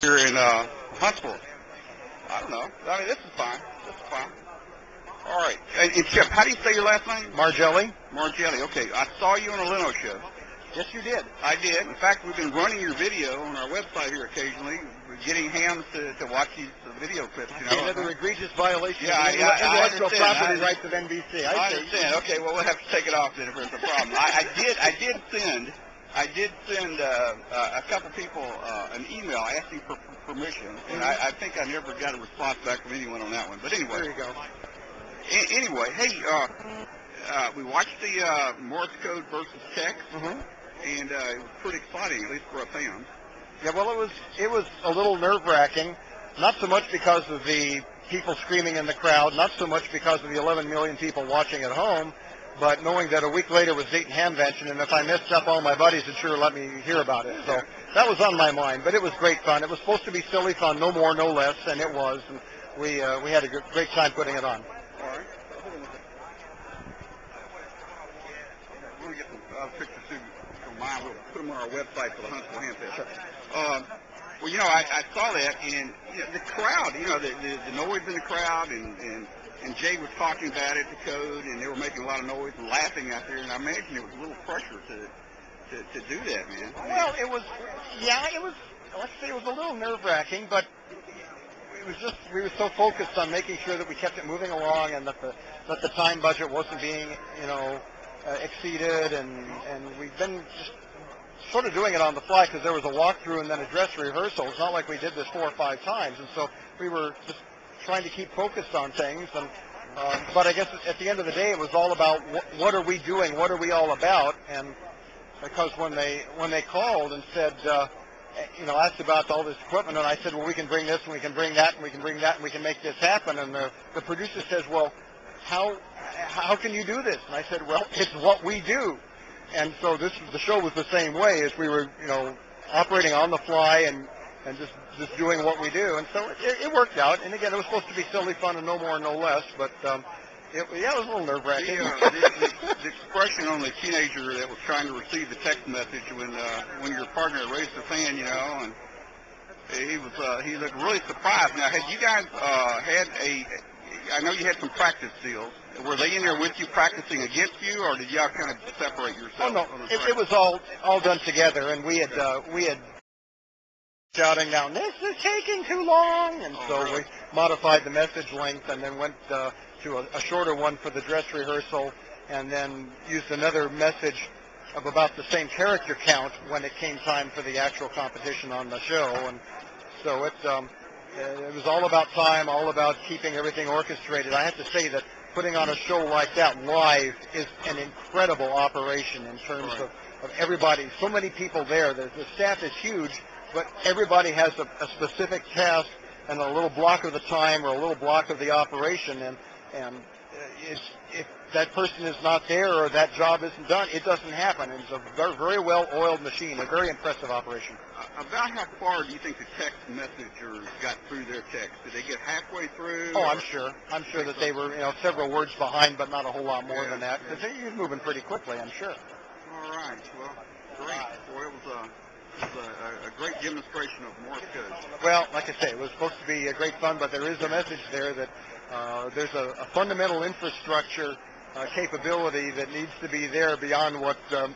here in Huntsville. I don't know. I mean, this is fine. This is fine. All right. And Chip, how do you say your last name? Margelli. Margelli. Okay. I saw you on a Leno show. Yes, you did. I did. In fact, we've been running your video on our website here occasionally. We're getting hams to watch these video clips. You know, another egregious violation Yeah, of the intellectual property rights of NBC. I understand. Okay, well, we'll have to take it off then if there's a problem. I did send a couple people an email asking for permission, and I think I never got a response back from anyone on that one. But anyway, There you go. Anyway, hey, we watched the Morse code versus text, and it was pretty exciting, at least for us fans. Yeah, well, it was a little nerve-wracking, not so much because of the people screaming in the crowd, not so much because of the 11 million people watching at home, but knowing that a week later was Dayton Hamvention, and if I messed up, all my buddies would sure let me hear about it. So that was on my mind, but it was great fun. It was supposed to be silly fun, no more, no less, and it was. And we had a great time putting it on. All right. We're going to get some pictures too from mine. We'll put them on our website for the Huntsville Hamfest. Sure. Well, you know, I saw that, and you know, the crowd, you know, the noise in the crowd, and Jay was talking about it, the code, and they were making a lot of noise and laughing out there, and I imagine it was a little pressure to do that, man. Well, it was, let's say it was a little nerve-wracking, but it was just, we were so focused on making sure that we kept it moving along and that the time budget wasn't being, exceeded, and we've been just sort of doing it on the fly because there was a walkthrough and then a dress rehearsal. It's not like we did this 4 or 5 times, and so we were just trying to keep focused on things. And but I guess at the end of the day, it was all about what are we doing, what are we all about, and because when they called and said, asked about all this equipment, and I said, well, we can bring this and we can bring that and we can bring that and we can make this happen, and the producer says, well, how can you do this? And I said, well, it's what we do. And so the show was the same way, as we were, operating on the fly and just doing what we do. And so it worked out. And again, it was supposed to be silly fun and no more, no less. But it was a little nerve-wracking. The expression on the teenager that was trying to receive the text message when your partner raised the fan, and he looked really surprised. Now, had you guys I know you had some practice deals. Were they in there with you practicing against you, or did y'all kind of separate yourselves? Oh no, it was all done together, and we had shouting down, "This is taking too long," and we modified the message length, and then went to a shorter one for the dress rehearsal, and then used another message of about the same character count when it came time for the actual competition on the show, and so it was all about time, all about keeping everything orchestrated. I have to say that putting on a show like that live is an incredible operation in terms of everybody. So many people there. The staff is huge, but everybody has a specific task and a little block of the time or a little block of the operation. And if that person is not there or that job isn't done, it doesn't happen. And it's a very, very well-oiled machine, a very impressive operation. About how far do you think the text messengers got through their text? Did they get halfway through? Oh, I'm sure. I'm sure that they were, several words behind, but not a whole lot more than that, because he was moving pretty quickly, I'm sure. All right. Well, great. Boy, it was a great demonstration of Morse code. Well, like I say, it was supposed to be great fun, but there is a message there that there's a fundamental infrastructure capability that needs to be there beyond what the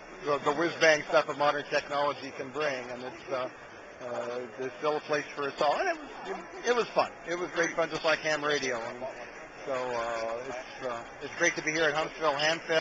whiz-bang stuff of modern technology can bring, and there's still a place for us all. And it was fun. It was great fun, just like ham radio. And so it's great to be here at Huntsville Hamfest.